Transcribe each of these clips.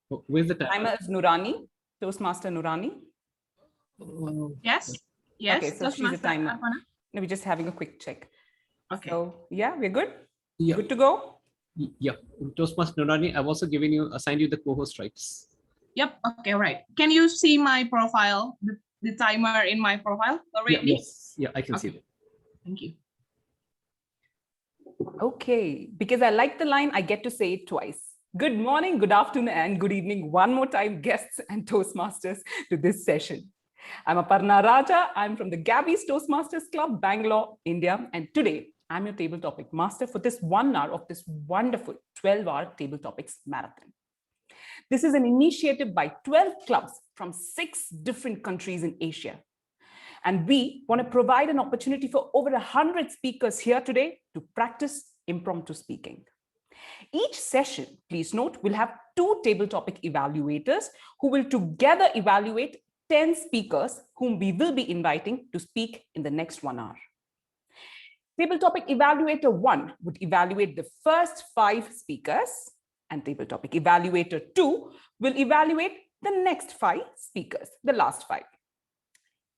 Where's the timer? Timer is Nurraini, Toastmaster Nurraini. Yes. Yes. Okay, so she's a timer. No, we're just having a quick check. Okay. So yeah, we're good. Yeah. Good to go. Yeah. Toastmaster Nurraini, I've also assigned you the co-host rights. Yep. Okay. Right. Can you see my profile? The timer in my profile already? Yeah, yes. Yeah, I can see that. Thank you. Okay, because I like the line, I get to say it twice. Good morning, good afternoon, and good evening. One more time, guests and Toastmasters to this session. I'm Aparna Raja. I'm from the Gabbys Toastmasters Club, Bangalore, India. And today, I'm your table topic master for this 1 hour of this wonderful 12-hour table topics marathon. This is an initiative by 12 clubs from 6 different countries in Asia. And we want to provide an opportunity for over 100 speakers here today to practice impromptu speaking. Each session, please note, will have 2 table topic evaluators who will together evaluate 10 speakers whom we will be inviting to speak in the next 1 hour. Table topic evaluator 1 would evaluate the first 5 speakers, and table topic evaluator 2 will evaluate the next 5 speakers, the last 5.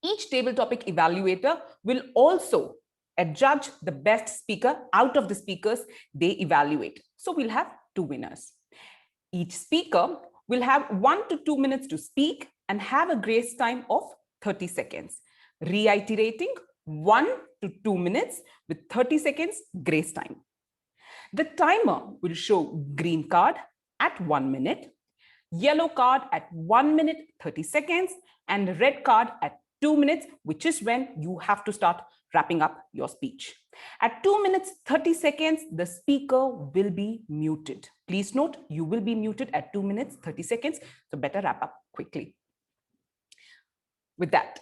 Each table topic evaluator will also adjudge the best speaker out of the speakers they evaluate. So we'll have 2 winners. Each speaker will have 1 to 2 minutes to speak and have a grace time of 30 seconds, reiterating 1 to 2 minutes with 30 seconds grace time. The timer will show green card at 1 minute, yellow card at 1 minute 30 seconds, and red card at 2 minutes, which is when you have to start wrapping up your speech. At 2 minutes 30 seconds, the speaker will be muted. Please note, you will be muted at 2 minutes 30 seconds, so better wrap up quickly. With that,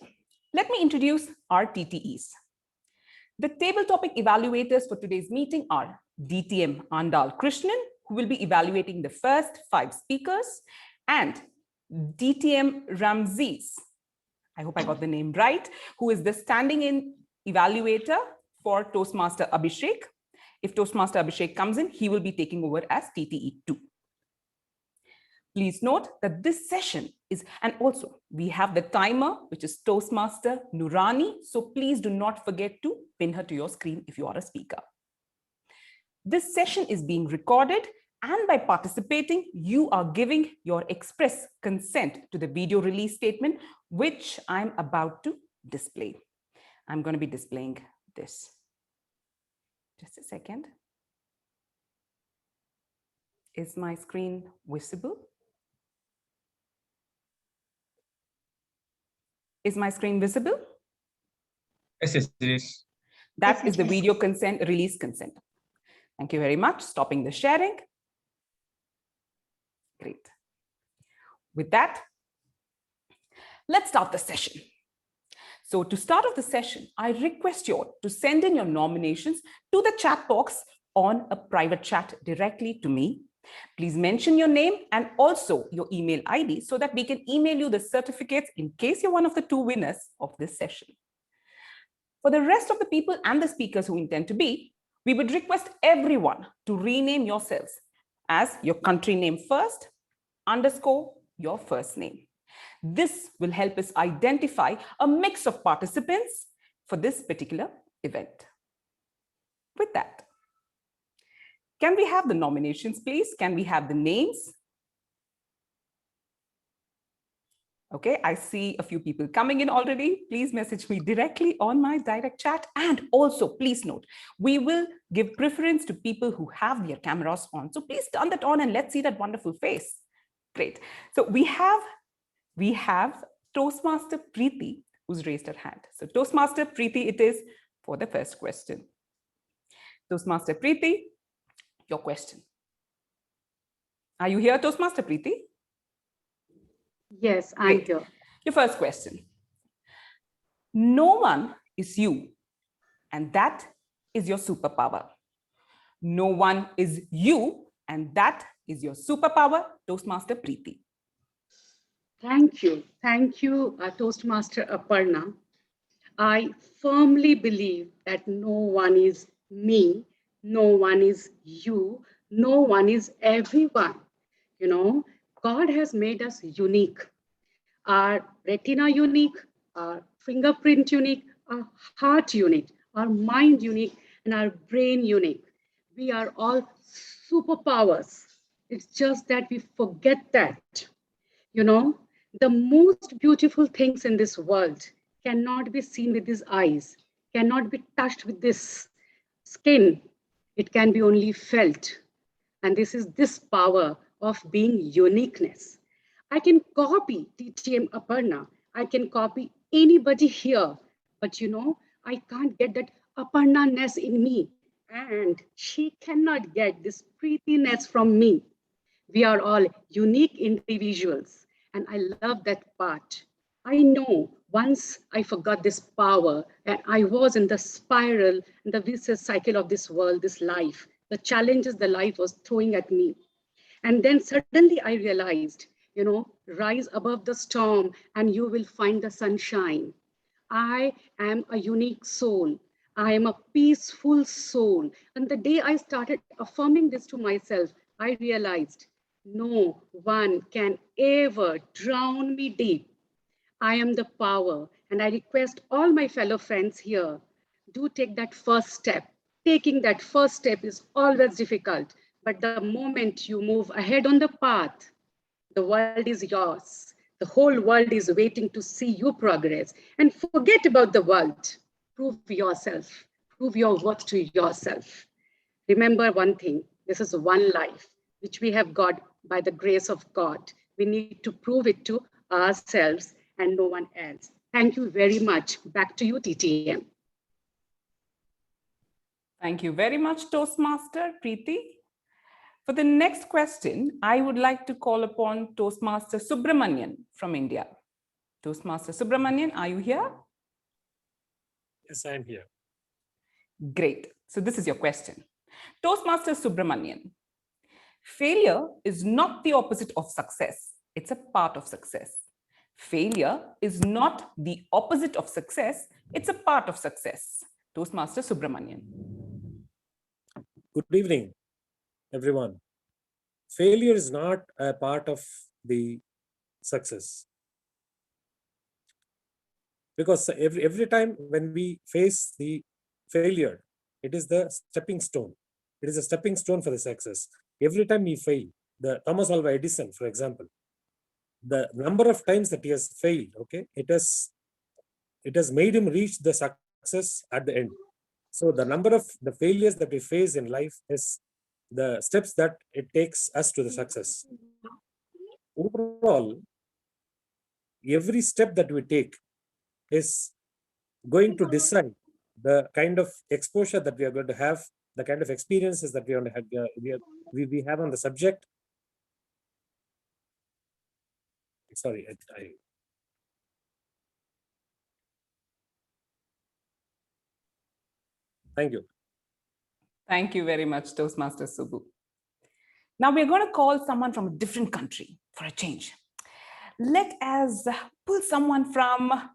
let me introduce our TTEs. The table topic evaluators for today's meeting are DTM Andal Krishnan, who will be evaluating the first 5 speakers, and DTM Ramces, I hope I got the name right, who is the standing in evaluator for Toastmaster Abhishek. If Toastmaster Abhishek comes in, he will be taking over as TTE2. Please note that this session is, and also we have the timer, which is Toastmaster Nurraini. So please do not forget to pin her to your screen if you are a speaker. This session is being recorded, and by participating, you are giving your express consent to the video release statement, which I'm about to display. I'm going to be displaying this. Just a second. Is my screen visible? Is my screen visible? Yes, it is. That is the video consent, release consent. Thank you very much. Stopping the sharing. Great. With that, let's start the session. So to start off the session, I request you all to send in your nominations to the chat box on a private chat directly to me. Please mention your name and also your email ID so that we can email you the certificates in case you're one of the 2 winners of this session. For the rest of the people and the speakers who intend to be, we would request everyone to rename yourselves as your country name first, underscore your first name. This will help us identify a mix of participants for this particular event. With that, can we have the nominations, please? Can we have the names? Okay, I see a few people coming in already. Please message me directly on my direct chat. And also, please note, we will give preference to people who have their cameras on. So please turn that on and let's see that wonderful face. Great. So we have Toastmaster Preeti, who's raised her hand. So Toastmaster Preeti, it is for the first question. Toastmaster Preeti, your question. Are you here, Toastmaster Preeti? Yes, I'm here. Your first question. No one is you, and that is your superpower. No one is you, and that is your superpower, Toastmaster Preeti. Thank you. Thank you, Toastmaster Aparna. I firmly believe that no one is me, no one is you, no one is everyone. You know, God has made us unique. Our retina unique, our fingerprint unique, our heart unique, our mind unique, and our brain unique. We are all superpowers. It's just that we forget that. You know, the most beautiful things in this world cannot be seen with these eyes, cannot be touched with this skin. It can be only felt. And this is this power of being uniqueness. I can copy TTM Aparna. I can copy anybody here. But you know, I can't get that Aparna-ness in me. And she cannot get this prettiness from me. We are all unique individuals. And I love that part. I know once I forgot this power and I was in the spiral, in the vicious cycle of this world, this life, the challenges the life was throwing at me. And then suddenly I realized, you know, rise above the storm and you will find the sunshine. I am a unique soul. I am a peaceful soul. And the day I started affirming this to myself, I realized no one can ever drown me deep. I am the power. And I request all my fellow friends here, do take that first step. Taking that first step is always difficult. But the moment you move ahead on the path, the world is yours. The whole world is waiting to see you progress. And forget about the world. Prove yourself. Prove your worth to yourself. Remember one thing, this is one life, which we have got by the grace of God. We need to prove it to ourselves and no one else. Thank you very much. Back to you, TTM. Thank you very much, Toastmaster Preeti. For the next question, I would like to call upon Toastmaster Subramanian from India. Toastmaster Subramanian, are you here? Yes, I am here. Great. So this is your question. Toastmaster Subramanian, failure is not the opposite of success. It's a part of success. Failure is not the opposite of success. It's a part of success. Toastmaster Subramanian. Good evening, everyone. Failure is not a part of the success. Because every time when we face the failure, it is the stepping stone. It is a stepping stone for the success. Every time we fail, the Thomas Alva Edison, for example, the number of times that he has failed, okay, it has made him reach the success at the end. So the number of the failures that we face in life is the steps that it takes us to the success. Overall, every step that we take is going to decide the kind of exposure that we are going to have, the kind of experiences that we have on the subject. Sorry, thank you. Thank you very much, Toastmaster Subbu. Now we're going to call someone from a different country for a change. Let us pull someone from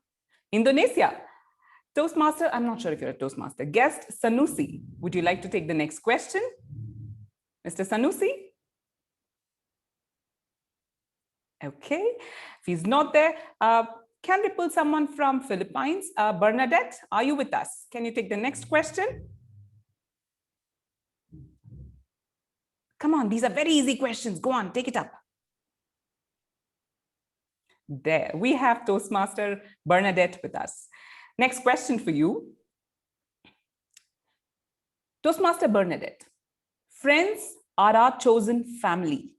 Indonesia. Toastmaster, I'm not sure if you're a Toastmaster. Guest Sanusi, would you like to take the next question? Mr. Sanusi? Okay, if he's not there, can we pull someone from Philippines? Bernadette, are you with us? Can you take the next question? Come on, these are very easy questions. Go on, take it up. There, we have Toastmaster Bernadette with us. Next question for you. Toastmaster Bernadette, friends are our chosen family.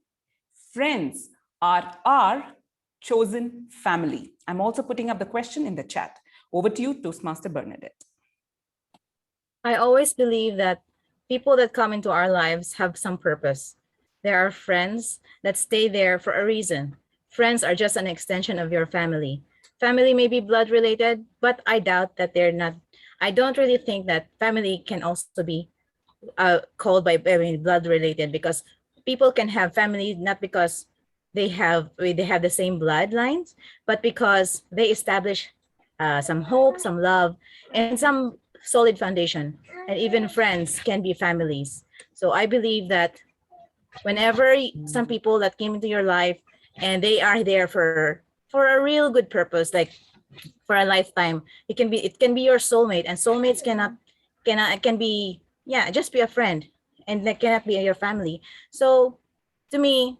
Friends are our chosen family. I'm also putting up the question in the chat. Over to you, Toastmaster Bernadette. I always believe that people that come into our lives have some purpose. There are friends that stay there for a reason. Friends are just an extension of your family. Family may be blood related, but I doubt that they're not. I don't really think that family can also be called by blood related, because people can have family not because they have the same bloodlines, but because they establish some hope, some love, and some solid foundation. And even friends can be families. So I believe that whenever some people that came into your life and they are there for a real good purpose, like for a lifetime. It can be your soulmate, and soulmates can be, yeah, just be a friend, and they cannot be your family. So to me,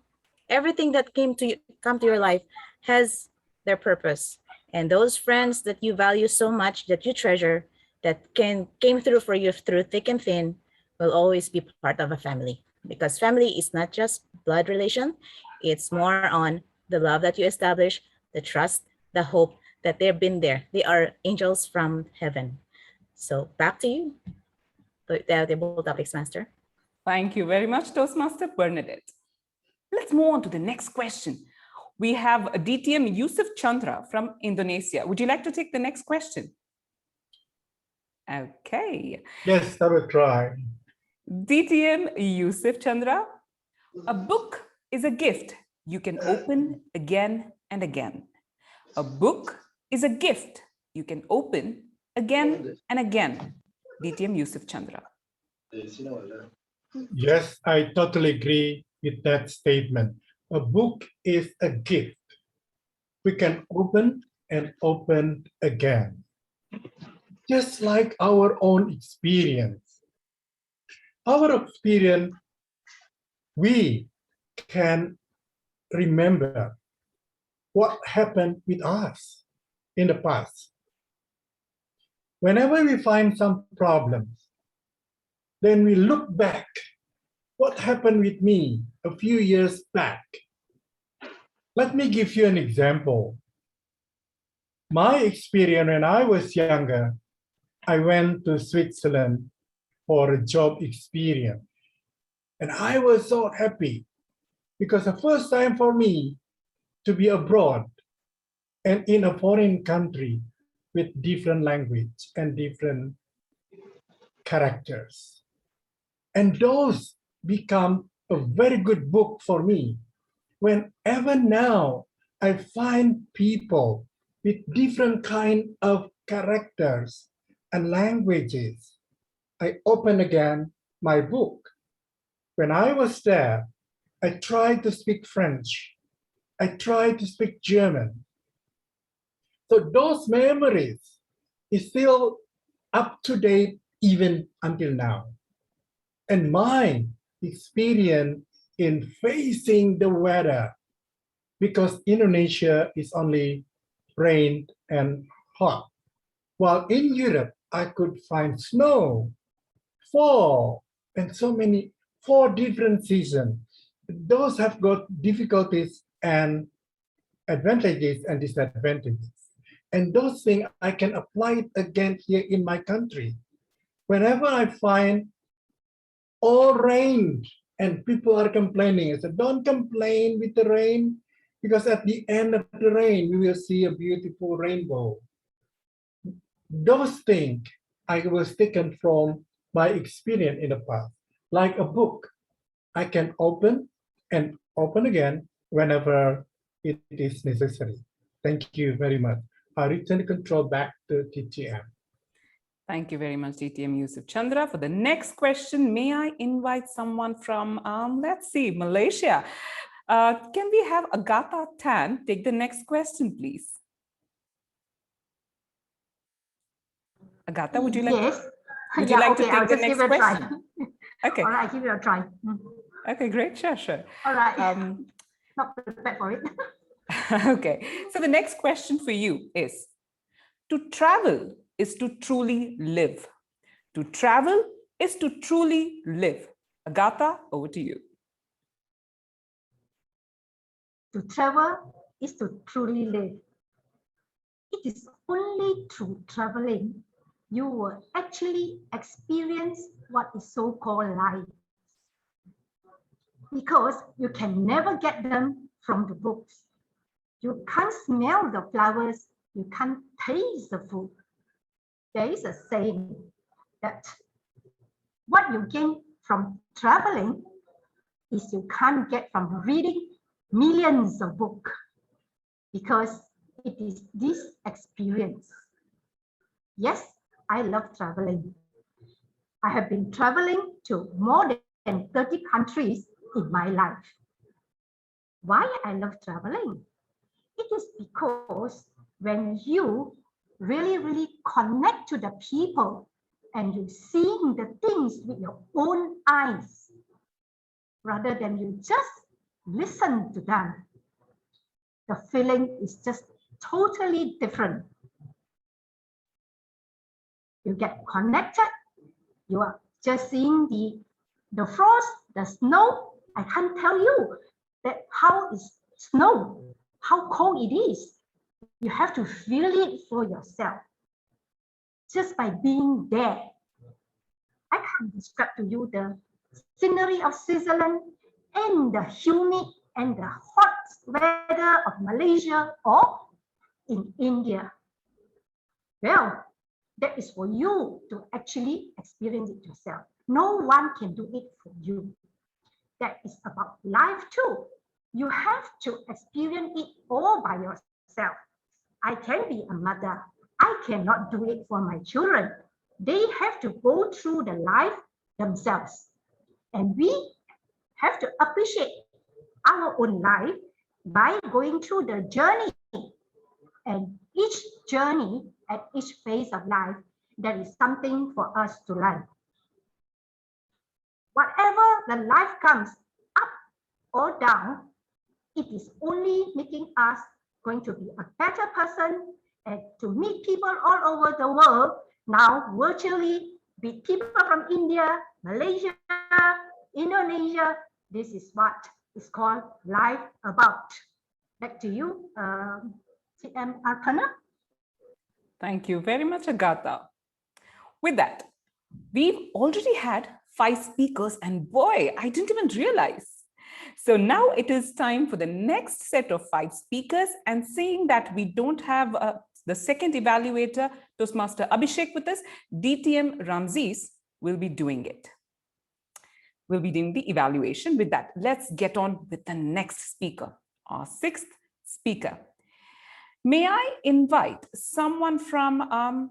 everything that come to your life has their purpose, and those friends that you value so much, that you treasure, that came through for you through thick and thin, will always be part of a family, because family is not just blood relation. It's more on the love that you establish, the trust, the hope that they've been there. They are angels from heaven. So back to you, the table topics master. Thank you very much, Toastmaster Bernadette. Let's move on to the next question. We have DTM Yusuf Chandra from Indonesia. Would you like to take the next question? Okay. Yes, I will try. DTM Yusuf Chandra, a book is a gift you can open again and again. A book is a gift you can open again and again. DTM Yusuf Chandra. Yes, I totally agree with that statement. A book is a gift we can open and open again. Just like our own experience. Our experience, we can remember what happened with us in the past. Whenever we find some problems, then we look back. What happened with me a few years back? Let me give you an example. My experience when I was younger, I went to Switzerland for a job experience. And I was so happy because the first time for me to be abroad and in a foreign country with different language and different characters. And those become a very good book for me. Whenever now I find people with different kind of characters and languages, I open again my book. When I was there, I tried to speak French. I tried to speak German. So those memories is still up to date even until now. And my experience in facing the weather, because Indonesia is only rain and hot. While in Europe, I could find snow, fall, and so many, 4 different seasons. Those have got difficulties and advantages and disadvantages. And those things I can apply it again here in my country. Whenever I find all rain and people are complaining, I said, don't complain with the rain, because at the end of the rain, we will see a beautiful rainbow. Those things I was taken from my experience in the past, like a book. I can open and open again whenever it is necessary. Thank you very much. I return the control back to TTM. Thank you very much, DTM Yusuf Chandra. For the next question, may I invite someone from, let's see, Malaysia. Can we have Agatha Tan take the next question, please? Agatha, would you like, yes. would you like to I'll take the just next give it a try. question? Okay. All right, give it a try. Okay, great. Sure, sure. All right. Not prepared for it. Okay. So the next question for you is, to travel is to truly live. To travel is to truly live. Agatha, over to you. To travel is to truly live. It is only through traveling you will actually experience what is so-called life. Because you can never get them from the books. You can't smell the flowers, you can't taste the food. There is a saying that what you gain from traveling is you can't get from reading millions of books, because it is this experience. Yes, I love traveling. I have been traveling to more than 30 countries in my life. Why I love traveling? It is because when you really connect to the people and you seeing the things with your own eyes, rather than you just listen to them, the feeling is just totally different. You get connected, you are just seeing the frost, the snow. I can't tell you that how is snow, how cold it is. You have to feel it for yourself. Just by being there. I can't describe to you the scenery of Switzerland and the humid and the hot weather of Malaysia or in India. Well, that is for you to actually experience it yourself. No one can do it for you. That is about life too. You have to experience it all by yourself. I can be a mother. I cannot do it for my children. They have to go through the life themselves. And we have to appreciate our own life by going through the journey. And each journey at each phase of life, there is something for us to learn. Whatever the life comes up or down, it is only making us going to be a better person and to meet people all over the world, now virtually, with people from India, Malaysia, Indonesia. This is what is called life about. Back to you, CM Aparna. Thank you very much, Agatha. With that, we've already had 5 speakers, and boy, I didn't even realize. So now it is time for the next set of 5 speakers, and seeing that we don't have the second evaluator, Toastmaster Abhishek, with us, DTM Ramces will be doing it. We'll be doing the evaluation. With that, let's get on with the next speaker, our 6th speaker. May I invite someone from,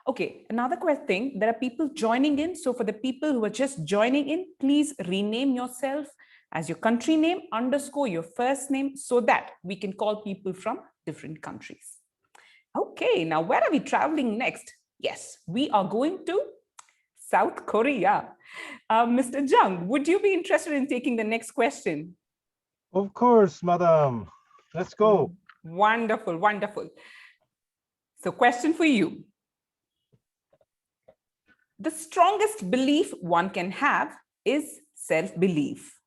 okay, another thing, there are people joining in. So for the people who are just joining in, please rename yourself as your country name _ your first name so that we can call people from different countries. Okay, now where are we traveling next? Yes, we are going to South Korea. Mr. Jung, would you be interested in taking the next question? Of course, madam. Let's go. Wonderful, wonderful. So question for you. The strongest belief one can have is self-belief.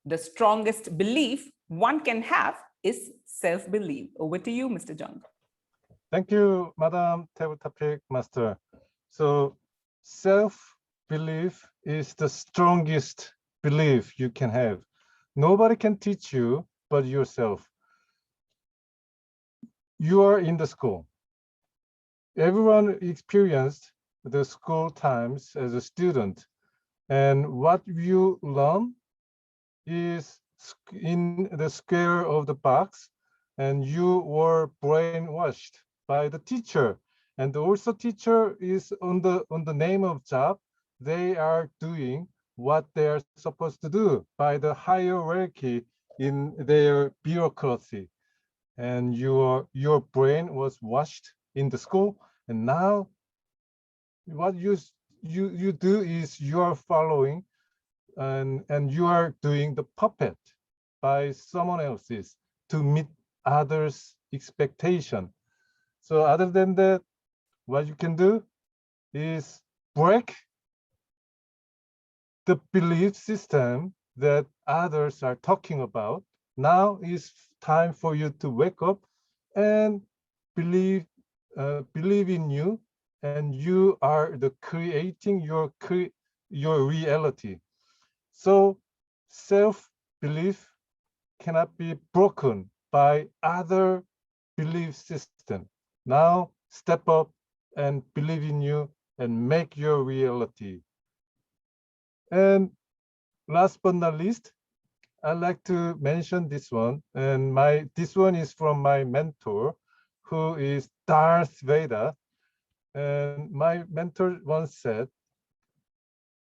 The strongest belief one can have is self-belief. Over to you, Mr. Jung. Thank you, Madam Table Topic Master. So self-belief is the strongest belief you can have. Nobody can teach you but yourself. You are in the school. Everyone experienced the school times as a student. And what you learn is in the square of the box, and you were brainwashed by the teacher. And also teacher is on the name of job. They are doing what they are supposed to do by the hierarchy in their bureaucracy. And your brain was washed in the school, and now what you do is you are following and you are doing the puppet by someone else's to meet others' expectation. So other than that, what you can do is break the belief system that others are talking about. Now is time for you to wake up and believe in you, and you are the creating your reality. So self-belief cannot be broken by other belief system. Now step up and believe in you and make your reality. And last but not least, I'd like to mention this one. And this one is from my mentor, who is Darth Vader. And my mentor once said,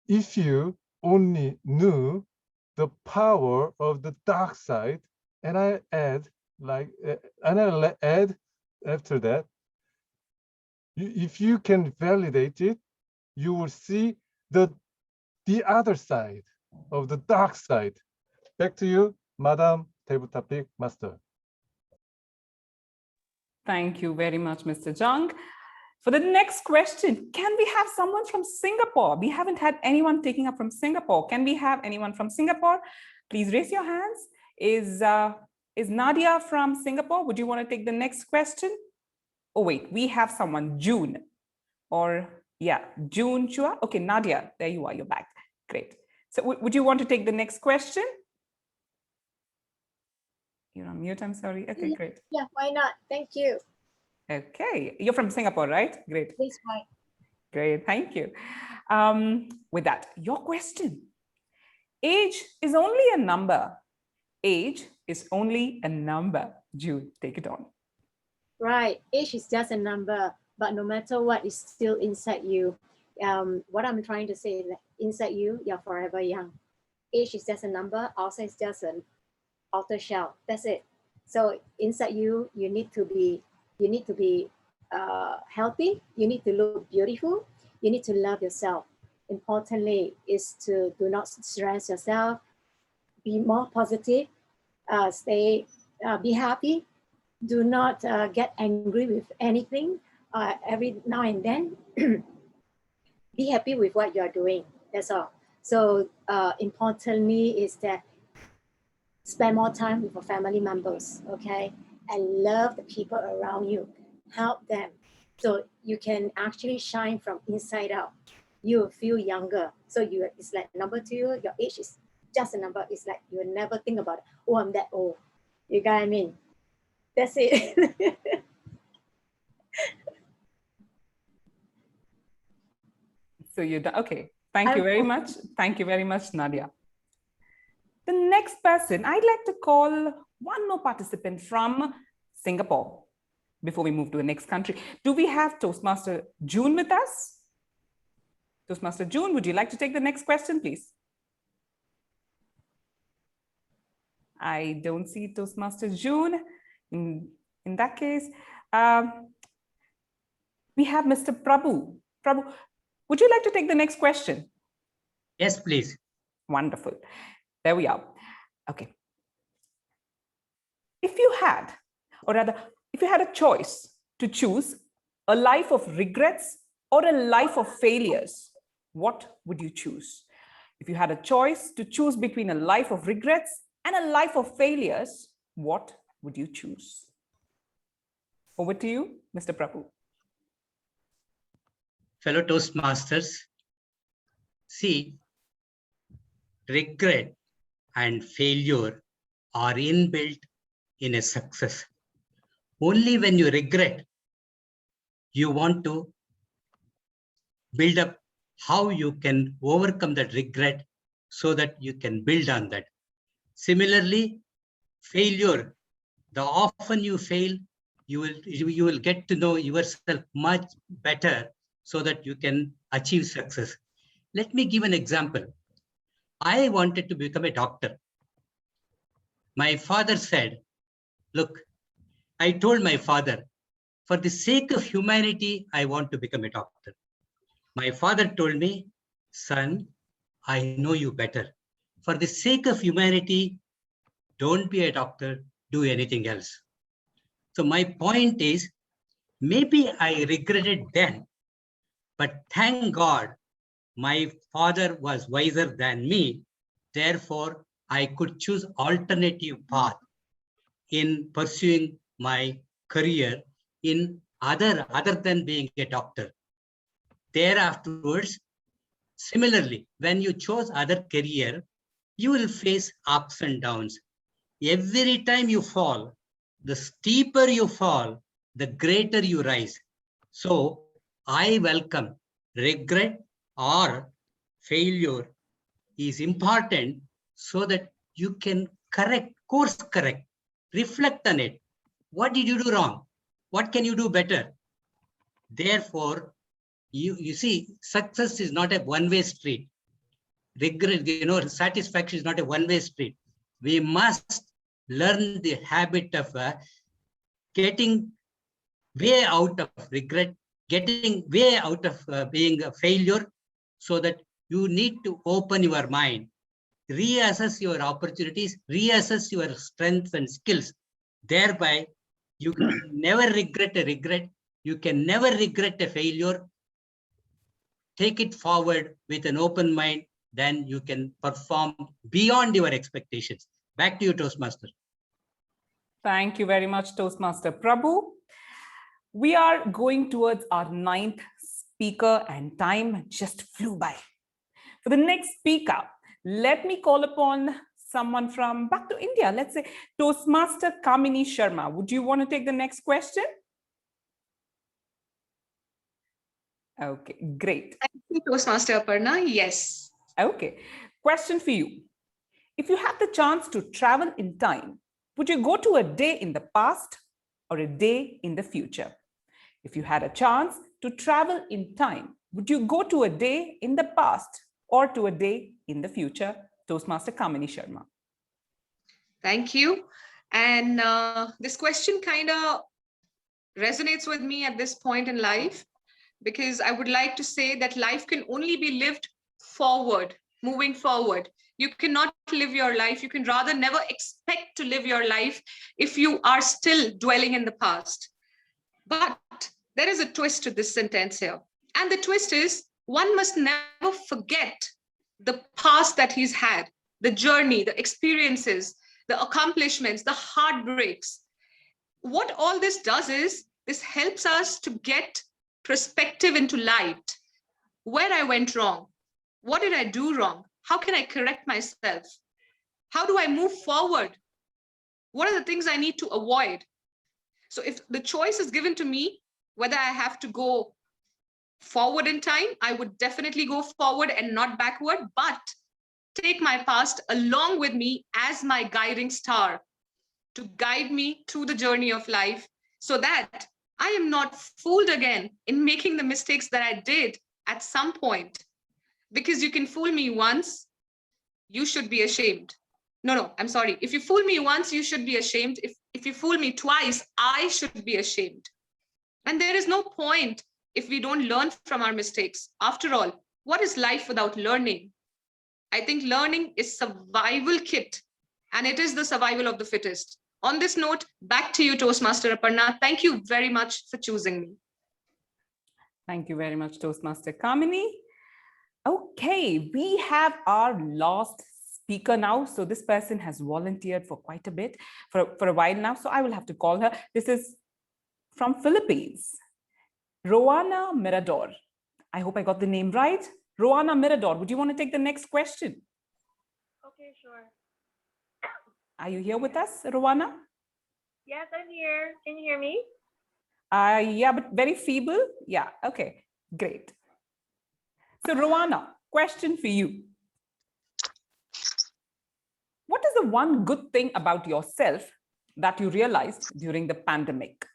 if you only knew the power of the dark side, and I add add after that, if you can validate it, you will see the other side of the dark side. Back to you, Madam Table Topic Master. Thank you very much, Mr. Jung. For the next question, can we have someone from Singapore? We haven't had anyone taking up from Singapore. Can we have anyone from Singapore? Please raise your hands. Is Nadia from Singapore? Would you want to take the next question? Oh, wait, we have someone, June. Or yeah, June Chua. Okay, Nadia, there you are, you're back. Great. So would you want to take the next question? You're on mute, I'm sorry. Okay, great. Yeah, why not? Thank you. Okay, you're from Singapore, right? Great. That's right. Great, thank you. With that, your question. Age is only a number. Age is only a number. June, take it on. Right, age is just a number, but no matter what is still inside you. What I'm trying to say is that inside you, you're forever young. Age is just a number, outside is just an outer shell. That's it. So inside you, you need to be healthy. You need to look beautiful. You need to love yourself. Importantly, is to do not stress yourself. Be more positive. Be happy. Do not get angry with anything. Every now and then, be happy with what you are doing. That's all. So importantly is that spend more time with your family members, okay? And love the people around you. Help them. So you can actually shine from inside out. You will feel younger. So it's like number to you, your age is just a number. It's like you will never think about, oh, I'm that old. You got what I mean? That's it. So you're done. Okay. Thank you very much. Thank you very much, Nadia. The next person, I'd like to call one more participant from Singapore before we move to the next country. Do we have Toastmaster June with us? Toastmaster June, would you like to take the next question, please? I don't see Toastmaster June. In that case, we have Mr. Prabhu. Prabhu, would you like to take the next question? Yes, please. Wonderful. There we are. Okay. If you had, or rather, if you had a choice to choose a life of regrets or a life of failures, what would you choose? If you had a choice to choose between a life of regrets and a life of failures, what would you choose? Over to you, Mr. Prabhu. Fellow Toastmasters, see, regret and failure are inbuilt in a success. Only when you regret, you want to build up how you can overcome that regret so that you can build on that. Similarly, failure, the often you fail, you will get to know yourself much better so that you can achieve success. Let me give an example. I wanted to become a doctor. My father said, look, I told my father, for the sake of humanity, I want to become a doctor. My father told me, son, I know you better. For the sake of humanity, don't be a doctor, do anything else. So my point is, maybe I regretted then, but thank God, my father was wiser than me. Therefore, I could choose alternative path in pursuing my career in other than being a doctor. Thereafterwards, similarly, when you chose other career, you will face ups and downs. Every time you fall, the steeper you fall, the greater you rise. So I welcome regret or failure is important so that you can course correct, reflect on it. What did you do wrong? What can you do better? Therefore, you see, success is not a one-way street. Regret, satisfaction is not a one-way street. We must learn the habit of getting way out of regret, getting way out of being a failure, so that you need to open your mind, reassess your opportunities, reassess your strengths and skills. Thereby, you can never regret a regret. You can never regret a failure. Take it forward with an open mind, then you can perform beyond your expectations. Back to you, Toastmaster. Thank you very much, Toastmaster Prabhu. We are going towards our 9th speaker and time just flew by. For the next speaker, let me call upon someone from back to India. Let's say Toastmaster Kamini Sharma. Would you want to take the next question? Okay, great. Thank you, Toastmaster Aparna. Yes. Okay, question for you. If you had the chance to travel in time, would you go to a day in the past or a day in the future? If you had a chance to travel in time, would you go to a day in the past or to a day in the future? Toastmaster Kamini Sharma. Thank you. And this question kind of resonates with me at this point in life, because I would like to say that life can only be lived forward, moving forward. You cannot live your life. You can rather never expect to live your life if you are still dwelling in the past. But there is a twist to this sentence here. And the twist is, one must never forget the past that he's had, the journey, the experiences, the accomplishments, the heartbreaks. What all this does is, this helps us to get perspective into light. Where I went wrong, what did I do wrong? How can I correct myself? How do I move forward? What are the things I need to avoid? So if the choice is given to me, whether I have to go forward in time, I would definitely go forward and not backward, but take my past along with me as my guiding star to guide me through the journey of life, so that I am not fooled again in making the mistakes that I did at some point. Because you can fool me once, you should be ashamed. No, I'm sorry. If you fool me once, you should be ashamed. If you fool me twice, I should be ashamed. And there is no point if we don't learn from our mistakes. After all, what is life without learning? I think learning is survival kit, and it is the survival of the fittest. On this note, back to you, Toastmaster Aparna. Thank you very much for choosing me. Thank you very much, Toastmaster Kamini. Okay, we have our last speaker now. So this person has volunteered for quite a bit, for a while now. So I will have to call her. This is from Philippines, Roana Mirador. I hope I got the name right. Roana Mirador, would you want to take the next question? Okay, sure. Are you here with us, Roana? Yes, I'm here. Can you hear me? Yeah, but very feeble. Yeah, okay, great. So Roana, question for you. What is the one good thing about yourself that you realized during the pandemic?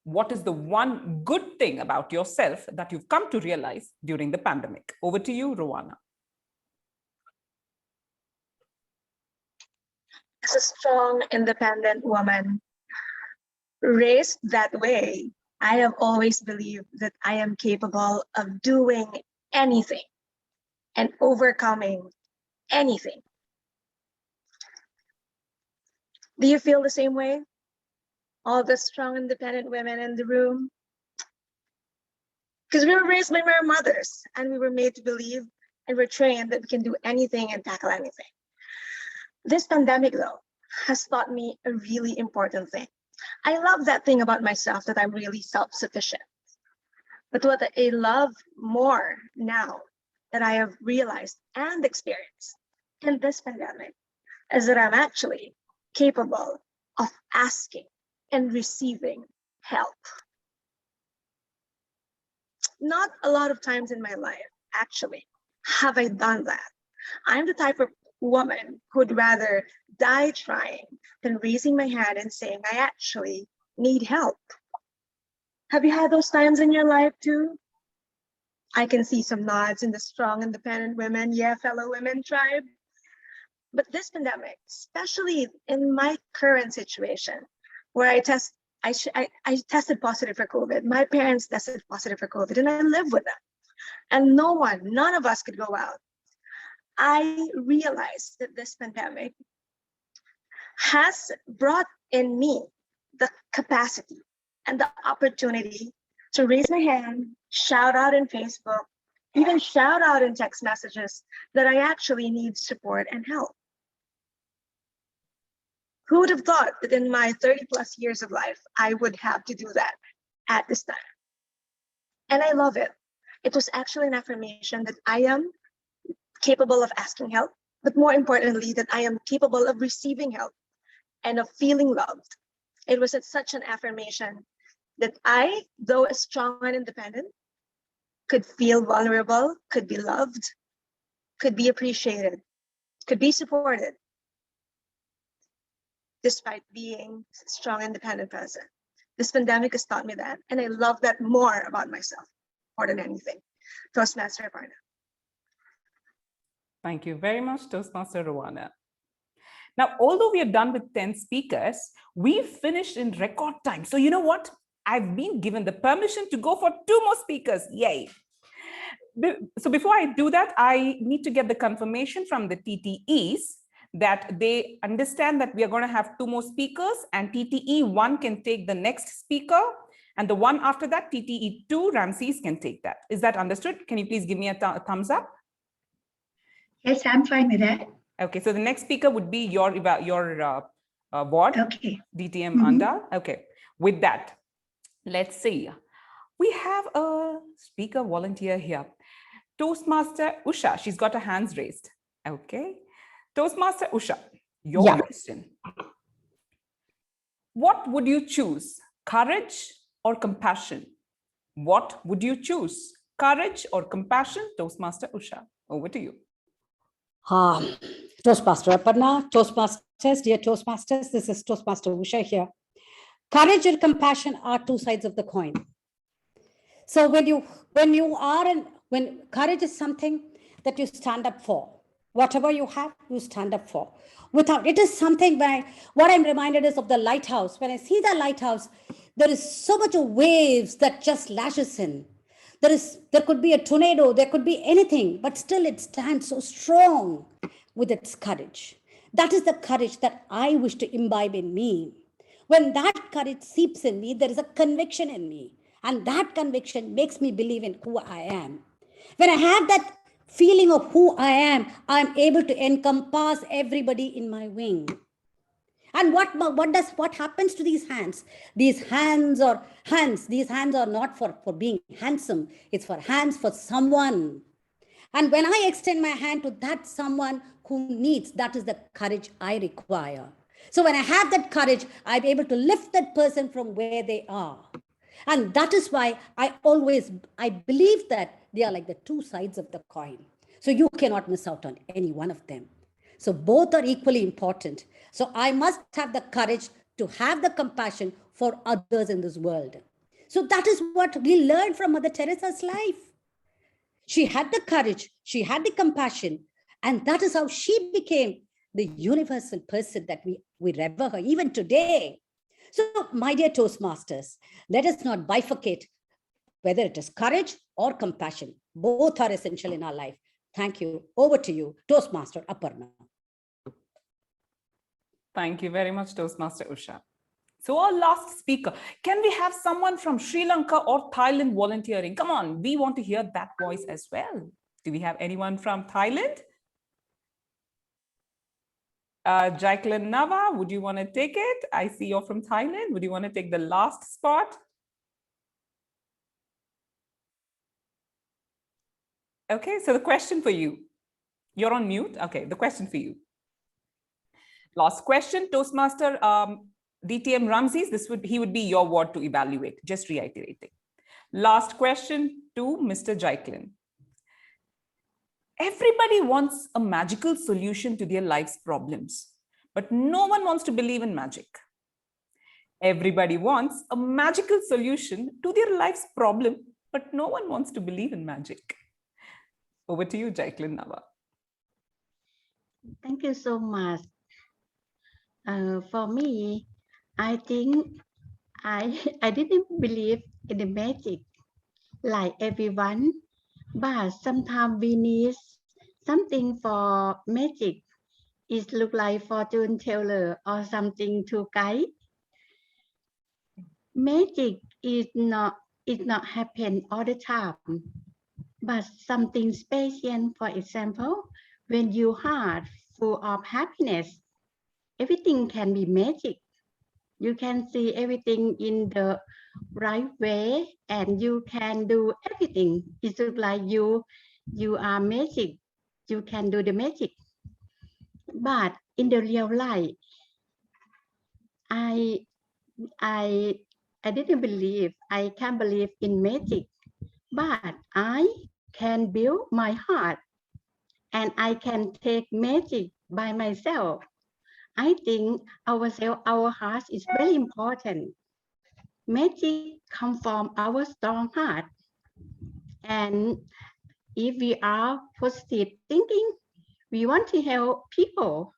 What is the one good thing about yourself that you've come to realize during the pandemic? Over to you, Roana. As a strong, independent woman, raised that way, I have always believed that I am capable of doing anything and overcoming anything. Do you feel the same way? All the strong, independent women in the room? Because we were raised by our mothers, and we were made to believe and we're trained that we can do anything and tackle anything. This pandemic, though, has taught me a really important thing. I love that thing about myself, that I'm really self-sufficient. But what I love more now that I have realized and experienced in this pandemic is that I'm actually capable of asking and receiving help. Not a lot of times in my life, actually, have I done that. I'm the type of woman who'd rather die trying than raising my hand and saying, I actually need help. Have you had those times in your life too? I can see some nods in the strong, independent women. Yeah, fellow women tribe. But this pandemic, especially in my current situation, where I tested positive for COVID, my parents tested positive for COVID, and I live with them. And none of us could go out. I realized that this pandemic has brought in me the capacity and the opportunity to raise my hand, shout out in Facebook, even shout out in text messages that I actually need support and help. Who would have thought that in my 30 plus years of life, I would have to do that at this time? And I love it. It was actually an affirmation that I am capable of asking help, but more importantly, that I am capable of receiving help and of feeling loved. It was such an affirmation that I, though strong and independent, could feel vulnerable, could be loved, could be appreciated, could be supported, despite being a strong, independent person. This pandemic has taught me that, and I love that more about myself, more than anything. Toastmaster Aparna. Thank you very much, Toastmaster Rowana. Now, although we are done with 10 speakers, we finished in record time. So you know what? I've been given the permission to go for 2 more speakers. Yay. So before I do that, I need to get the confirmation from the TTEs that they understand that we are going to have 2 more speakers, and TTE 1 can take the next speaker, and the one after that, TTE 2, Ramces, can take that. Is that understood? Can you please give me a thumbs up? Yes, I'm fine with that. Okay, so the next speaker would be your ward, okay. DTM Andal. Okay, with that, let's see. We have a speaker volunteer here. Toastmaster Usha, she's got her hands raised. Okay, Toastmaster Usha, your question. What would you choose, courage or compassion? What would you choose, courage or compassion? Toastmaster Usha, over to you. Toastmaster Aparna, Toastmasters, dear Toastmasters, this is Toastmaster Usha here. Courage and compassion are 2 sides of the coin. So when courage is something that you stand up for, whatever you have, you stand up for. It is something what I'm reminded is of the lighthouse. When I see the lighthouse, there is so much of waves that just lashes in. There could be a tornado, there could be anything, but still it stands so strong with its courage. That is the courage that I wish to imbibe in me. When that courage seeps in me, there is a conviction in me. And that conviction makes me believe in who I am. When I have that feeling of who I am able to encompass everybody in my wing. And what happens to these hands? These hands are not for being handsome. It's for hands for someone. And when I extend my hand to that someone who needs, that is the courage I require. So when I have that courage, I'm able to lift that person from where they are. And that is why I believe that they are like the 2 sides of the coin. So you cannot miss out on any one of them. So both are equally important. So I must have the courage to have the compassion for others in this world. So that is what we learned from Mother Teresa's life. She had the courage, she had the compassion, and that is how she became the universal person that we revere her even today. So my dear Toastmasters, let us not bifurcate whether it is courage or compassion. Both are essential in our life. Thank you. Over to you, Toastmaster Aparna. Thank you very much, Toastmaster Usha. So our last speaker, can we have someone from Sri Lanka or Thailand volunteering? Come on, we want to hear that voice as well. Do we have anyone from Thailand? Jacqueline Nava, would you want to take it? I see you're from Thailand. Would you want to take the last spot? Okay, so the question for you. You're on mute. Okay, the question for you. Last question, Toastmaster DTM Ramses, he would be your ward to evaluate, just reiterating. Last question to Mr. Jacqueline. Everybody wants a magical solution to their life's problems, but no one wants to believe in magic. Everybody wants a magical solution to their life's problem, but no one wants to believe in magic. Over to you, Jacqueline Nava. Thank you so much. For me, I think I didn't believe in the magic like everyone, but sometimes we need something for magic. It look like fortune teller or something to guide. Magic is not happen all the time, but something special. For example, when your heart full of happiness, everything can be magic. You can see everything in the right way, and you can do everything. It looks like you are magic. You can do the magic. But in the real life, I didn't believe. I can't believe in magic. But I can build my heart, and I can take magic by myself. I think our heart is very important. Magic comes from our strong heart. And if we are positive thinking, we want to help people,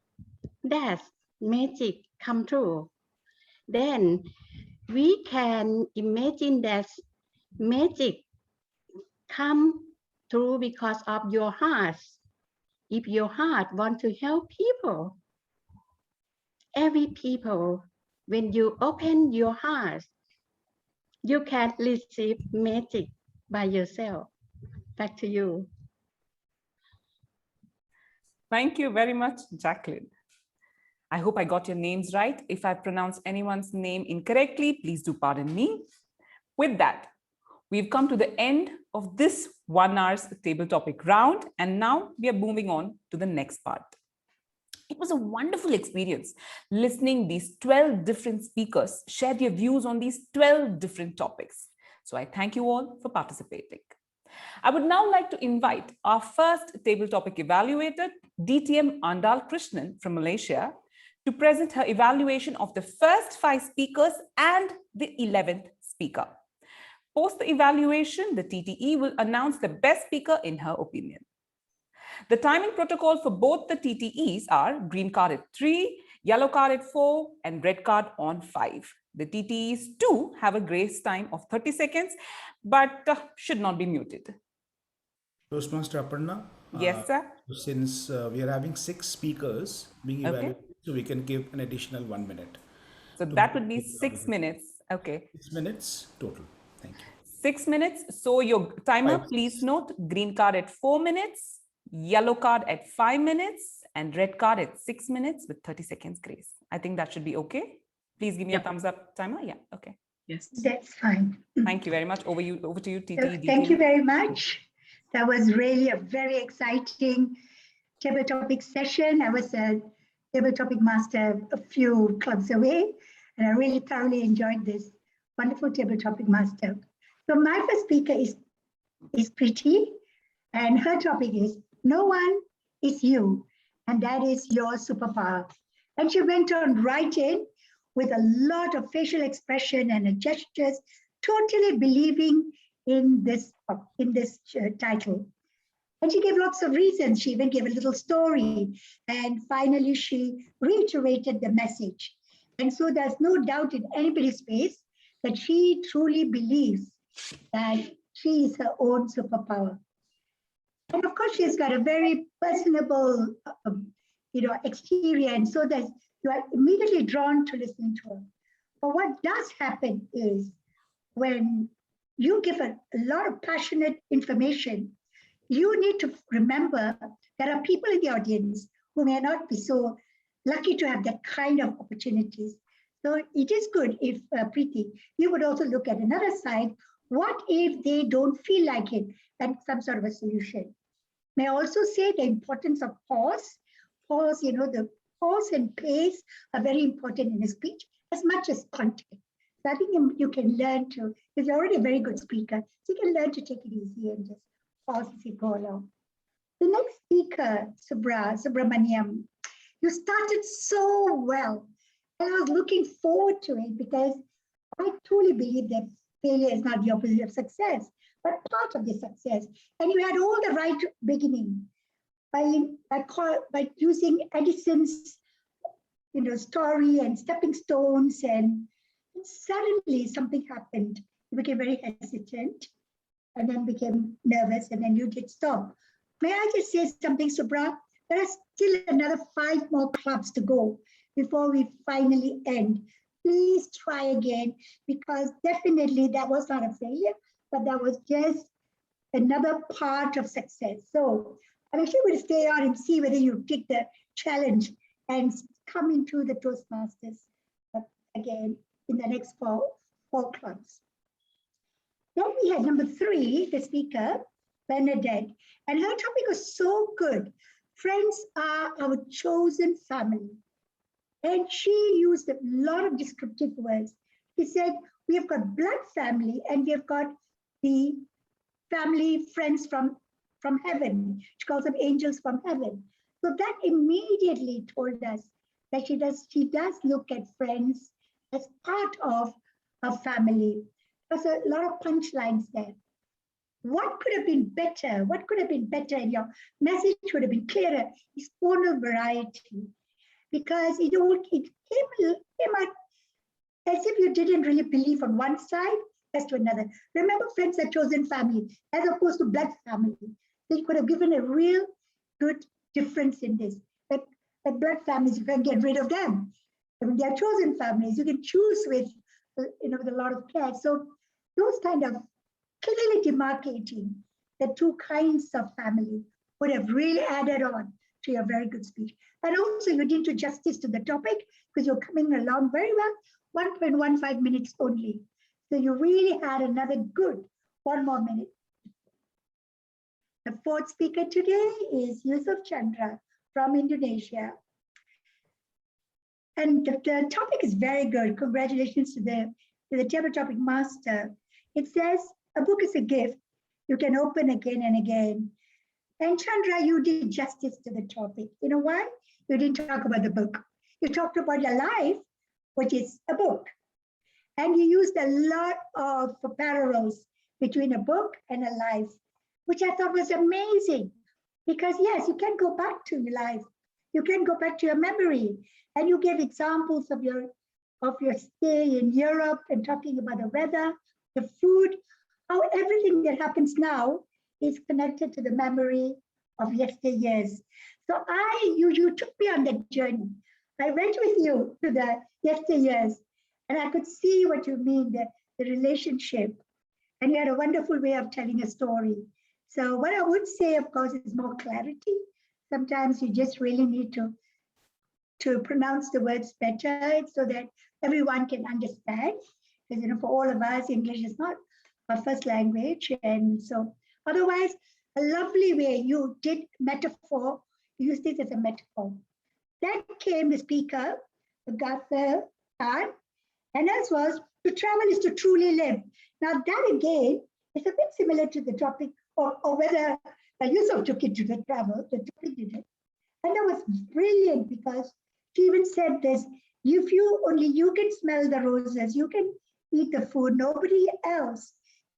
that's magic come true. Then we can imagine that magic come true because of your heart. If your heart want to help people, every people, when you open your heart, you can receive magic by yourself. Back to you. Thank you very much, Jacqueline. I hope I got your names right. If I pronounce anyone's name incorrectly, please do pardon me. With that, we've come to the end of this 1 hour's table topic round, and now we are moving on to the next part. It was a wonderful experience listening these 12 different speakers share their views on these 12 different topics. So I thank you all for participating. I would now like to invite our first table topic evaluator, DTM Andal Krishnan from Malaysia, to present her evaluation of the first 5 speakers and the 11th speaker. Post the evaluation, the TTE will announce the best speaker in her opinion. The timing protocol for both the TTEs are green card at 3, yellow card at 4, and red card on 5. The TTEs too have a grace time of 30 seconds, but should not be muted. Toastmaster Aparna. Yes, sir. Since we are having 6 speakers being evaluated, so we can give an additional 1 minute. So that would be 6 minutes. Okay. 6 minutes total. Thank you. 6 minutes. So your timer, please note, green card at 4 minutes, yellow card at 5 minutes, and red card at 6 minutes with 30 seconds grace. I think that should be okay. Please give me a thumbs up, timer. Yeah, okay. Yes. That's fine. Thank you very much. Over to you, TT. Thank you very much. That was really a very exciting table topic session. I was a table topic master a few clubs away, and I really thoroughly enjoyed this wonderful table topic master. So my first speaker is Preeti, and her topic is No One Is You, and that is your superpower. And she went on writing with a lot of facial expression and gestures, totally believing in this title. And she gave lots of reasons. She even gave a little story. And finally, she reiterated the message. And so there's no doubt in anybody's face that she truly believes that she is her own superpower. And of course, she's got a very personable, exterior, and so that you are immediately drawn to listening to her. But what does happen is when you give a lot of passionate information, you need to remember there are people in the audience who may not be so lucky to have that kind of opportunities. So it is good if, Preeti, you would also look at another side. What if they don't feel like it? And some sort of a solution. May I also say the importance of pause. Pause, the pause and pace are very important in a speech as much as content. So I think you can learn to, because you're already a very good speaker, so you can learn to take it easy and just pause as you go along. The next speaker, Subramaniam, you started so well. And I was looking forward to it because I truly believe that failure is not the opposite of success, but part of the success. And you had all the right beginning. by using Edison's story and stepping stones, and suddenly something happened. You became very hesitant and then became nervous, and then you did stop. May I just say something, Subra? There are still another 5 more clubs to go before we finally end. Please try again, because definitely that was not a failure, but that was just another part of success. So I'm actually going to stay on and see whether you take the challenge and come into the Toastmasters again in the next four clubs. Then we had number 3, the speaker, Bernadette, and her topic was so good. Friends are our chosen family. And she used a lot of descriptive words. She said, we have got blood family and we have got the family friends from heaven. She calls them angels from heaven. So that immediately told us that she does look at friends as part of a family. There's a lot of punchlines there. What could have been better? What could have been better? And your message would have been clearer. Is tonal variety, because it came out as if you didn't really believe on one side as to another. Remember, friends are chosen family as opposed to blood family. So you could have given a real good difference in this. But blood families, you can get rid of them. I mean, they are chosen families. You can choose with with a lot of care. So those kind of clearly demarcating the 2 kinds of family would have really added on to your very good speech. And also you didn't do justice to the topic because you're coming along very well, 1.15 minutes only. So you really had another good 1 more minute. The 4th speaker today is Yusuf Chandra from Indonesia. And the topic is very good. Congratulations to the table topic master. It says, a book is a gift you can open again and again. And Chandra, you did justice to the topic. You know why? You didn't talk about the book. You talked about your life, which is a book. And you used a lot of parallels between a book and a life, which I thought was amazing. Because yes, you can go back to your life. You can go back to your memory. And you gave examples of your stay in Europe and talking about the weather, the food, how everything that happens now is connected to the memory of yesteryears. So you took me on that journey. I went with you to the yesteryears, and I could see what you mean, the relationship. And you had a wonderful way of telling a story. So what I would say, of course, is more clarity. Sometimes you just really need to pronounce the words better so that everyone can understand. Because for all of us, English is not our first language. And so otherwise, a lovely way you did metaphor, you used it as a metaphor. Then came the speaker, Agatha Khan, and as was, to travel is to truly live. Now that again is a bit similar to the topic, or whether Yusuf took it to the travel, the topic did it. And that was brilliant because she even said this, if only you can smell the roses, you can eat the food, nobody else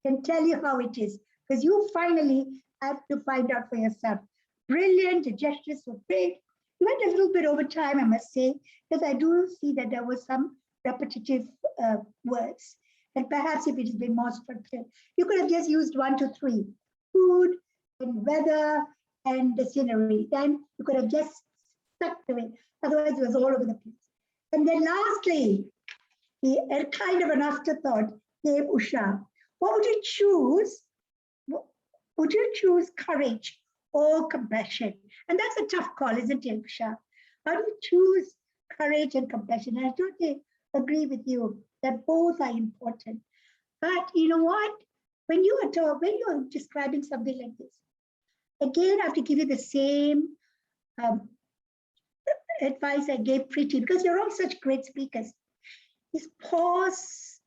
can tell you how it is, because you finally have to find out for yourself. Brilliant, the gestures were great. You went a little bit over time, I must say, because I do see that there was some repetitive words. And perhaps if it had been more structured, you could have just used 1, 2, 3, food and weather and the scenery. Then you could have just stuck to it. Otherwise, it was all over the place. And then lastly, a kind of an afterthought gave Usha. What would you choose? Would you choose courage or compassion? And that's a tough call, isn't it, Usha? How do you choose courage and compassion? And I totally agree with you that both are important. But you know what? When you're describing something like this, again, I have to give you the same advice I gave Preeti, because you're all such great speakers, is pause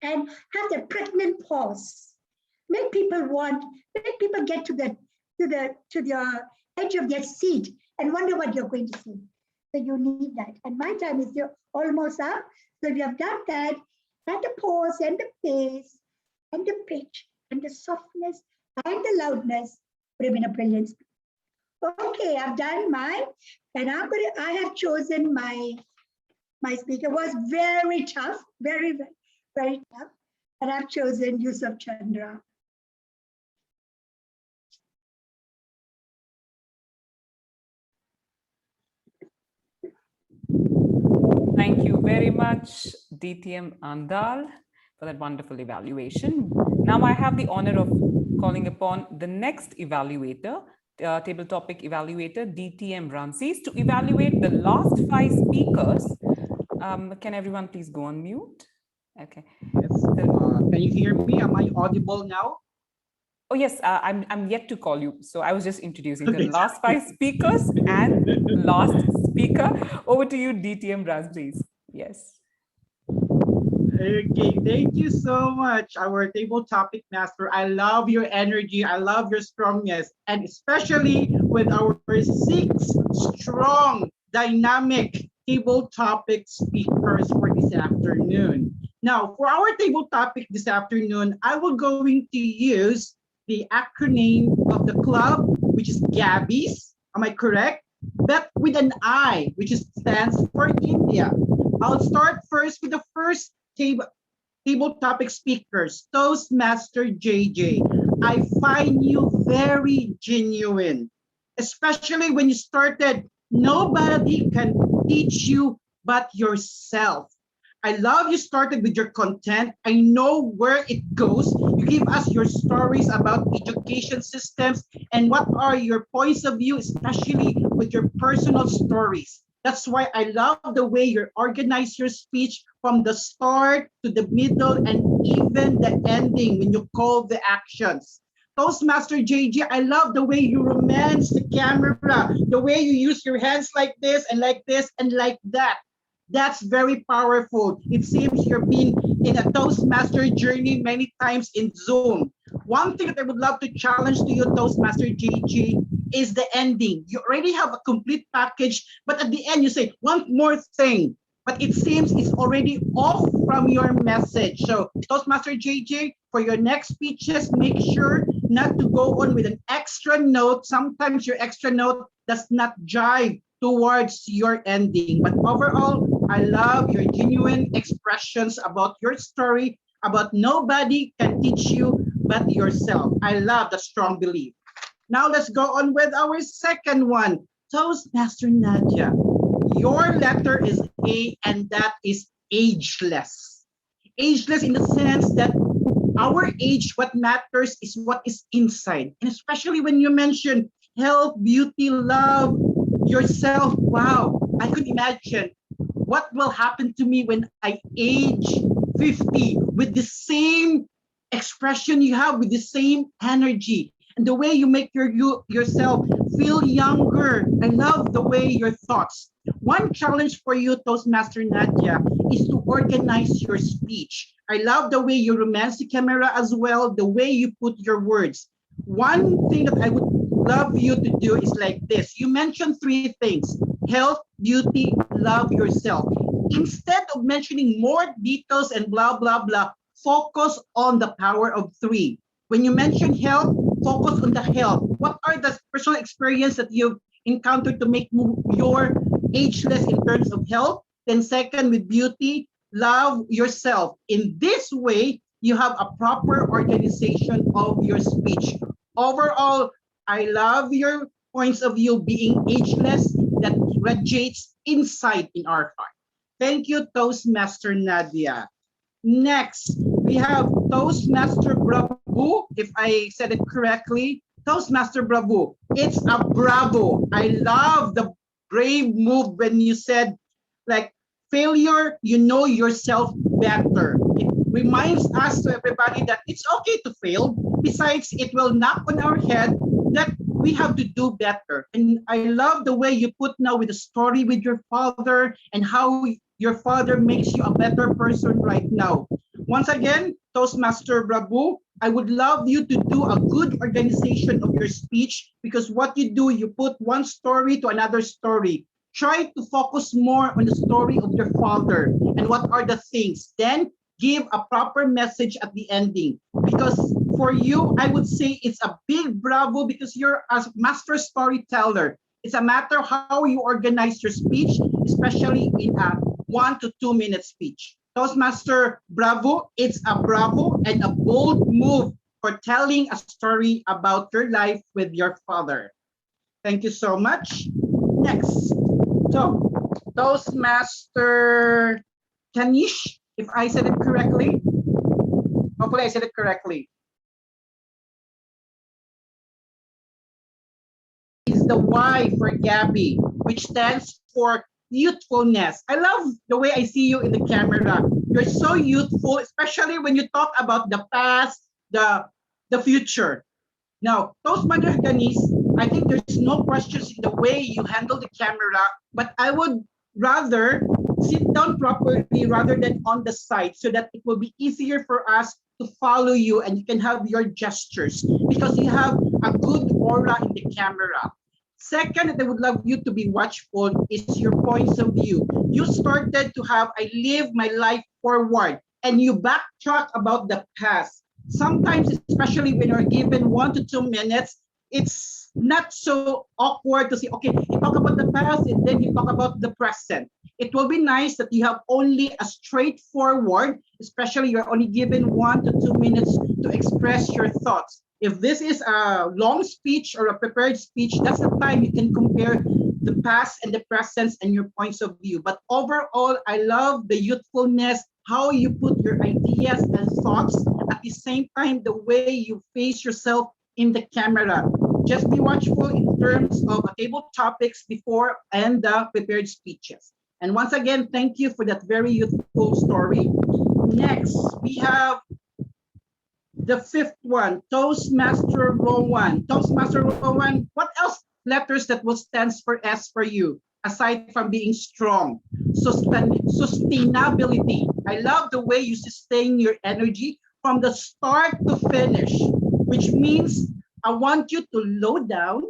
and have the pregnant pause. Make people get to the edge of their seat and wonder what you're going to say. So you need that. And my time is almost up. So if you have done that, and the pause and the pace and the pitch and the softness and the loudness would have been a brilliant speech. Okay, I've done mine, and I have chosen my speaker. It was very tough, very, very tough, and I've chosen Yusuf Chandra. Thank you very much, DTM Andal, for that wonderful evaluation. Now I have the honor of calling upon the next evaluator, table topic evaluator, DTM Ramces, to evaluate the last 5 speakers. Can everyone please go on mute? Okay. Yes. Can you hear me? Am I audible now? Oh yes, I'm yet to call you. So I was just introducing the last 5 speakers and last speaker. Over to you, DTM Ramses. Yes. Okay, thank you so much, our table topic master. I love your energy. I love your strongness, and especially with our 6 strong, dynamic table topic speakers for this afternoon. Now, for our table topic this afternoon, I will going to use the acronym of the club, which is Gabbys. Am I correct? But with an I, which stands for India. I'll start first with the first table topic speakers, Toastmaster JJ. I find you very genuine, especially when you started, nobody can teach you but yourself. I love you started with your content. I know where it goes. You give us your stories about education systems and what are your points of view, especially with your personal stories. That's why I love the way you organize your speech from the start to the middle and even the ending when you call the actions. Toastmaster JJ, I love the way you romance the camera, the way you use your hands like this and like this and like that. That's very powerful. It seems you've been in a Toastmaster journey many times in Zoom. One thing that I would love to challenge to you, Toastmaster JJ, is the ending. You already have a complete package, but at the end you say one more thing, but it seems it's already off from your message. So Toastmaster JJ, for your next speeches, make sure not to go on with an extra note. Sometimes your extra note does not jive towards your ending. But overall, I love your genuine expressions about your story, about nobody can teach you but yourself. I love the strong belief. Now let's go on with our second one. Toastmaster Nadia, your letter is A, and that is ageless. Ageless in the sense that our age, what matters is what is inside. And especially when you mention health, beauty, love, yourself. Wow, I could imagine what will happen to me when I age 50 with the same expression you have, with the same energy, and the way you make yourself feel younger. I love the way your thoughts. One challenge for you, Toastmaster Nadia, is to organize your speech. I love the way you romance the camera as well, the way you put your words. One thing that I would love you to do is like this. You mentioned 3 things: health, beauty, love yourself. Instead of mentioning more details and blah, blah, blah, focus on the power of 3. When you mention health, focus on the health. What are the personal experience that you've encountered to make your ageless in terms of health? Then second, with beauty, love yourself. In this way, you have a proper organization of your speech. Overall, I love your points of view being ageless that radiates inside in our heart. Thank you, Toastmaster Nadia. Next, we have Toastmaster Bravo, if I said it correctly. Toastmaster Bravo, it's a bravo. I love the brave move when you said, like, failure, you know yourself better. It reminds us to everybody that it's okay to fail. Besides, it will knock on our head that we have to do better. And I love the way you put now with the story with your father and how your father makes you a better person right now. Once again, Toastmaster Bravo, I would love you to do a good organization of your speech, because what you do, you put one story to another story. Try to focus more on the story of your father and what are the things. Then give a proper message at the ending, because for you, I would say it's a big bravo because you're a master storyteller. It's a matter of how you organize your speech, especially in a 1 to 2 minute speech. Toastmaster, bravo. It's a bravo and a bold move for telling a story about your life with your father. Thank you so much. Next. So, Toastmaster Kanish, if I said it correctly. Hopefully I said it correctly. Is the Y for Gabby, which stands for youthfulness. I love the way I see you in the camera. You're so youthful, especially when you talk about the past, the future. Now, Toastmaster Ganis, I think there's no questions in the way you handle the camera, but I would rather sit down properly rather than on the side so that it will be easier for us to follow you and you can have your gestures because you have a good aura in the camera. Second, that I would love you to be watchful is your points of view. You started to have, I live my life forward, and you backtrack about the past. Sometimes, especially when you're given 1 to 2 minutes, it's not so awkward to say, okay, you talk about the past and then you talk about the present. It will be nice that you have only a straightforward, especially you're only given 1 to 2 minutes to express your thoughts. If this is a long speech or a prepared speech, that's the time you can compare the past and the present and your points of view. But overall, I love the youthfulness, how you put your ideas and thoughts at the same time, the way you face yourself in the camera. Just be watchful in terms of table topics before and the prepared speeches. And once again, thank you for that very youthful story. Next, we have the fifth one, Toastmaster Rowan. Toastmaster Rowan, what else letters that will stand for S for you, aside from being strong? Sustainability. I love the way you sustain your energy from the start to finish, which means I want you to low down,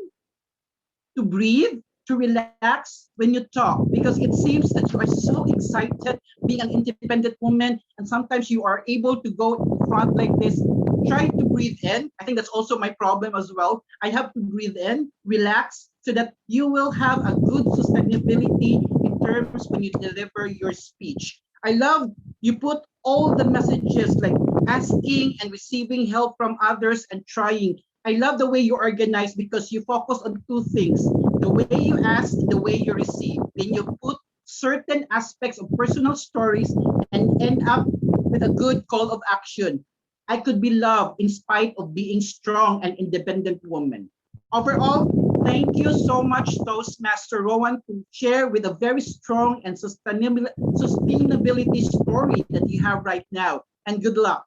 to breathe, to relax when you talk, because it seems that you are so excited being an independent woman, and sometimes you are able to go in front like this. Try to breathe in. I think that's also my problem as well. I have to breathe in, relax, so that you will have a good sustainability in terms when you deliver your speech. I love you put all the messages like asking and receiving help from others and trying. I love the way you organize because you focus on two things, the way you ask and the way you receive. Then you put certain aspects of personal stories and end up with a good call of action. I could be loved in spite of being strong and independent woman. Overall, thank you so much, Toastmaster Rowan, to share with a very strong and sustainability story that you have right now. And good luck.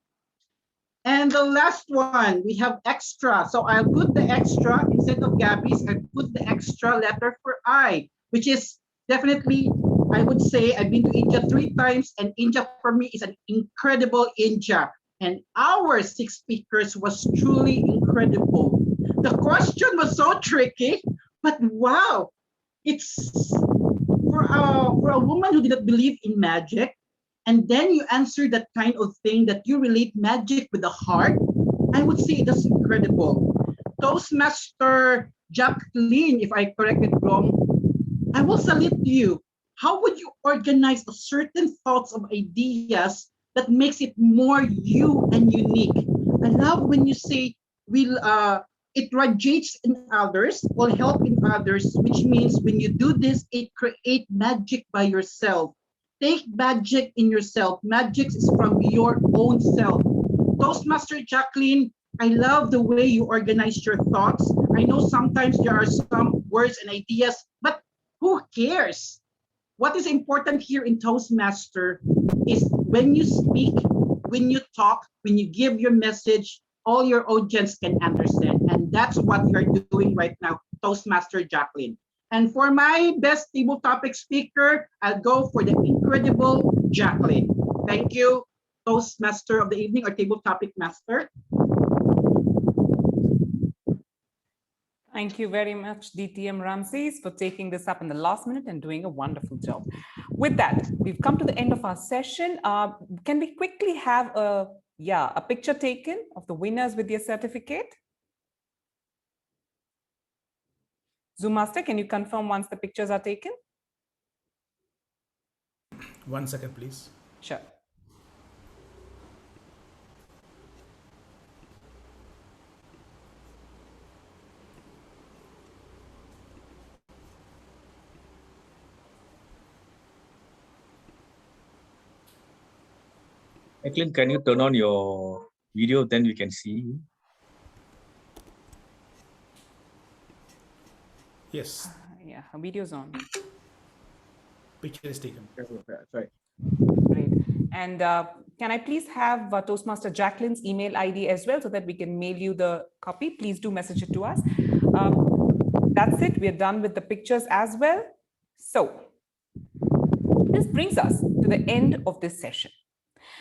And the last one, we have extra. So I'll put the extra instead of Gabbys, I put the extra letter for I, which is definitely, I would say, I've been to India 3 times, and India for me is an incredible India. And our 6 speakers was truly incredible. The question was so tricky, but wow, it's for a woman who didn't believe in magic, and then you answer that kind of thing that you relate magic with the heart, I would say that's incredible. Toastmaster Jacqueline, if I correct it wrong, I will salute you. How would you organize a certain thoughts of ideas that makes it more you and unique? I love when you say it radiates in others, will help in others, which means when you do this, it creates magic by yourself. Take magic in yourself. Magic is from your own self. Toastmaster Jacqueline, I love the way you organize your thoughts. I know sometimes there are some words and ideas, but who cares? What is important here in Toastmaster is when you speak, when you talk, when you give your message, all your audience can understand. And that's what you're doing right now, Toastmaster Jacqueline. And for my best table topic speaker, I'll go for the incredible Jacqueline. Thank you, Toastmaster of the evening or table topic master. Thank you very much, DTM Ramces, for taking this up in the last minute and doing a wonderful job. With that, we've come to the end of our session. Can we quickly have a Yeah, a picture taken of the winners with their certificate. Zoom Master, can you confirm once the pictures are taken? 1 second, please. Sure. Jacqueline, can you turn on your video? Then we can see you. Yes. Yeah, her video's on. Picture is taken. Sorry. Great. And can I please have Toastmaster Jacqueline's email ID as well so that we can mail you the copy? Please do message it to us. That's it. We're done with the pictures as well. So this brings us to the end of this session.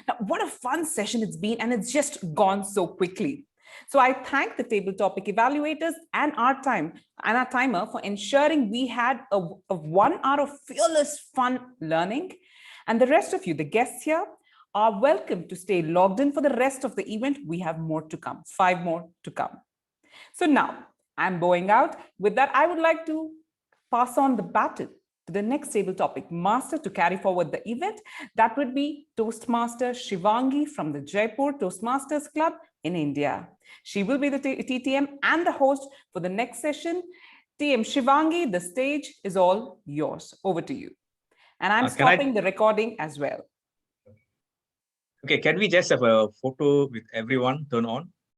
Now, what a fun session it's been, and it's just gone so quickly. So I thank the table topic evaluators and our timer for ensuring we had a 1 hour of fearless fun learning. And the rest of you, the guests here, are welcome to stay logged in for the rest of the event. We have more to come, 5 more to come. So now I'm bowing out. With that, I would like to pass on the baton to the next table topic master to carry forward the event. That would be Toastmaster Shivangi from the Jaipur Toastmasters Club in India. She will be the TTM and the host for the next session. TM Shivangi, the stage is all yours. Over to you. And I'm stopping the recording as well. Okay, can we just have a photo with everyone turn on?